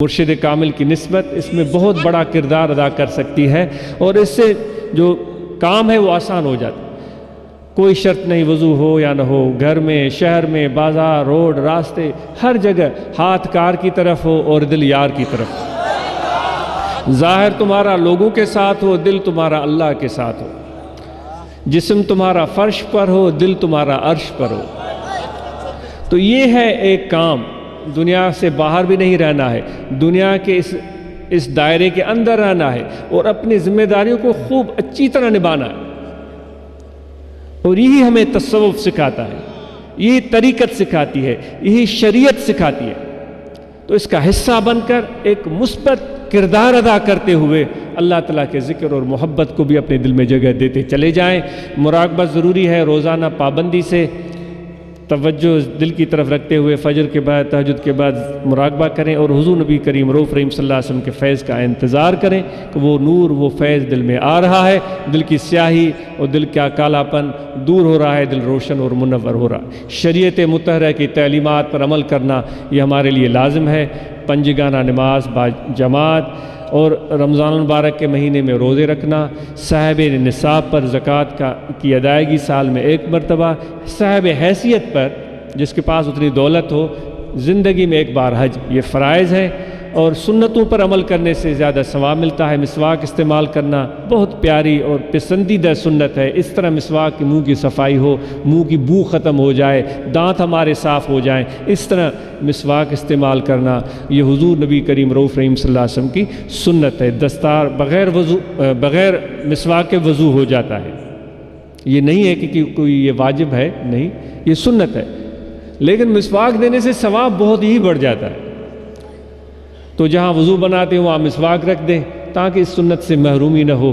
مرشد کامل کی نسبت اس میں بہت بڑا کردار ادا کر سکتی ہے، اور اس سے جو کام ہے وہ آسان ہو جاتا ہے۔ کوئی شرط نہیں وضو ہو یا نہ ہو، گھر میں، شہر میں، بازار، روڈ، راستے، ہر جگہ ہاتھ کار کی طرف ہو اور دل یار کی طرف ہو۔ ظاہر تمہارا لوگوں کے ساتھ ہو، دل تمہارا اللہ کے ساتھ ہو۔ جسم تمہارا فرش پر ہو، دل تمہارا عرش پر ہو۔ تو یہ ہے ایک کام، دنیا سے باہر بھی نہیں رہنا ہے، دنیا کے اس دائرے کے اندر رہنا ہے اور اپنی ذمہ داریوں کو خوب اچھی طرح نبھانا ہے۔ اور یہی ہمیں تصوف سکھاتا ہے، یہی طریقت سکھاتی ہے، یہی شریعت سکھاتی ہے۔ تو اس کا حصہ بن کر ایک مثبت کردار ادا کرتے ہوئے اللہ تعالیٰ کے ذکر اور محبت کو بھی اپنے دل میں جگہ دیتے چلے جائیں۔ مراقبہ ضروری ہے، روزانہ پابندی سے توجہ دل کی طرف رکھتے ہوئے فجر کے بعد، تہجد کے بعد مراقبہ کریں، اور حضور نبی کریم رؤوف رحیم صلی اللہ علیہ وسلم کے فیض کا انتظار کریں کہ وہ نور، وہ فیض دل میں آ رہا ہے، دل کی سیاہی اور دل کا کالا پن دور ہو رہا ہے، دل روشن اور منور ہو رہا ہے۔ شریعت مطہرہ کی تعلیمات پر عمل کرنا یہ ہمارے لیے لازم ہے۔ پنجگانہ نماز با جماعت اور رمضان المبارک کے مہینے میں روزے رکھنا، صاحب نصاب پر زکوٰۃ کی ادائیگی سال میں ایک مرتبہ، صاحب حیثیت پر جس کے پاس اتنی دولت ہو زندگی میں ایک بار حج، یہ فرائض ہے۔ اور سنتوں پر عمل کرنے سے زیادہ ثواب ملتا ہے۔ مسواک استعمال کرنا بہت پیاری اور پسندیدہ سنت ہے۔ اس طرح مسواک کی منہ کی صفائی ہو، منہ کی بو ختم ہو جائے، دانت ہمارے صاف ہو جائیں، اس طرح مسواک استعمال کرنا یہ حضور نبی کریم رؤوف رحیم صلی اللہ علیہ وسلم کی سنت ہے۔ دستار بغیر مسواک کے وضو ہو جاتا ہے۔ یہ نہیں ہے کہ کوئی یہ واجب ہے، نہیں، یہ سنت ہے، لیکن مسواک دینے سے ثواب بہت ہی بڑھ جاتا ہے۔ تو جہاں وضو بناتے ہیں وہاں مسواک رکھ دیں تاکہ اس سنت سے محرومی نہ ہو۔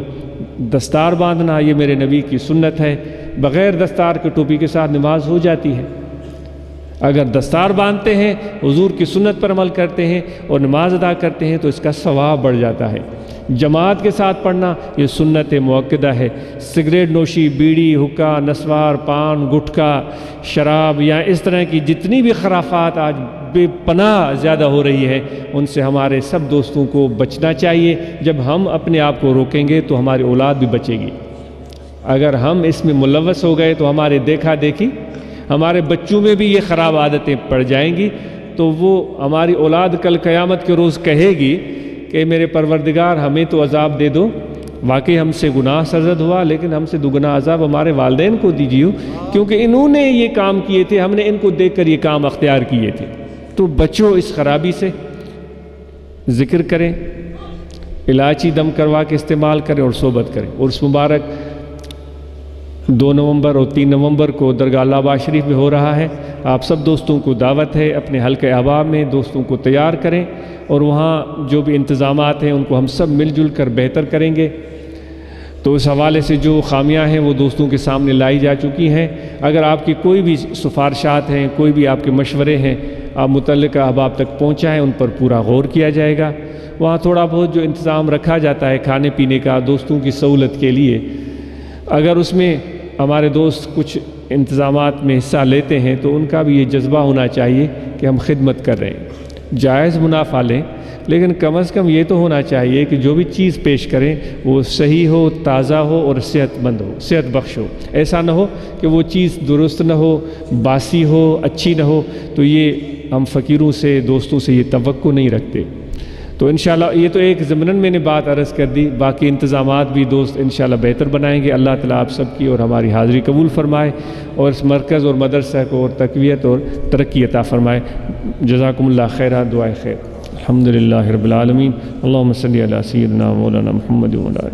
دستار باندھنا یہ میرے نبی کی سنت ہے، بغیر دستار کے ٹوپی کے ساتھ نماز ہو جاتی ہے۔ اگر دستار باندھتے ہیں، حضور کی سنت پر عمل کرتے ہیں اور نماز ادا کرتے ہیں تو اس کا ثواب بڑھ جاتا ہے۔ جماعت کے ساتھ پڑھنا یہ سنت مؤکدہ ہے۔ سگریٹ نوشی، بیڑی، حکا، نسوار، پان، گٹکا، شراب یا اس طرح کی جتنی بھی خرافات آج بے پناہ زیادہ ہو رہی ہے، ان سے ہمارے سب دوستوں کو بچنا چاہیے۔ جب ہم اپنے آپ کو روکیں گے تو ہماری اولاد بھی بچے گی۔ اگر ہم اس میں ملوث ہو گئے تو ہمارے دیکھا دیکھی ہمارے بچوں میں بھی یہ خراب عادتیں پڑ جائیں گی، تو وہ ہماری اولاد کل قیامت کے روز کہے گی کہ میرے پروردگار ہمیں تو عذاب دے دو، واقعی ہم سے گناہ سرزد ہوا، لیکن ہم سے دگنا عذاب ہمارے والدین کو دیجیے، کیونکہ انہوں نے یہ کام کیے تھے، ہم نے ان کو دیکھ کر یہ کام اختیار کیے تھے۔ تو بچو اس خرابی سے، ذکر کریں، الائچی دم کروا کے استعمال کریں اور صحبت کریں۔ اور اس مبارک 2 نومبر اور 3 نومبر کو درگاہ اللہ آباد شریف میں ہو رہا ہے۔ آپ سب دوستوں کو دعوت ہے، اپنے حلقہ احباب میں دوستوں کو تیار کریں، اور وہاں جو بھی انتظامات ہیں ان کو ہم سب مل جل کر بہتر کریں گے۔ تو اس حوالے سے جو خامیاں ہیں وہ دوستوں کے سامنے لائی جا چکی ہیں۔ اگر آپ کی کوئی بھی سفارشات ہیں، کوئی بھی آپ کے مشورے ہیں، آپ متعلقہ احباب تک پہنچائیں، ان پر پورا غور کیا جائے گا۔ وہاں تھوڑا بہت جو انتظام رکھا جاتا ہے کھانے پینے کا دوستوں کی سہولت کے لیے، اگر اس میں ہمارے دوست کچھ انتظامات میں حصہ لیتے ہیں تو ان کا بھی یہ جذبہ ہونا چاہیے کہ ہم خدمت کر رہے ہیں۔ جائز منافع لیں، لیکن کم از کم یہ تو ہونا چاہیے کہ جو بھی چیز پیش کریں وہ صحیح ہو، تازہ ہو اور صحت مند ہو، صحت بخش ہو۔ ایسا نہ ہو کہ وہ چیز درست نہ ہو، باسی ہو، اچھی نہ ہو، تو یہ ہم فقیروں سے، دوستوں سے یہ توقع نہیں رکھتے۔ تو انشاءاللہ یہ تو ایک ضمناً میں نے بات عرض کر دی، باقی انتظامات بھی دوست انشاءاللہ بہتر بنائیں گے۔ اللہ تعالیٰ آپ سب کی اور ہماری حاضری قبول فرمائے، اور اس مرکز اور مدرسہ کو اور تقویت اور ترقی عطا فرمائے۔ جزاکم اللہ خیرہ، دعائے خیر۔ الحمدللہ رب العالمین، اللہم صلی علی سیدنا مولانا محمد و علی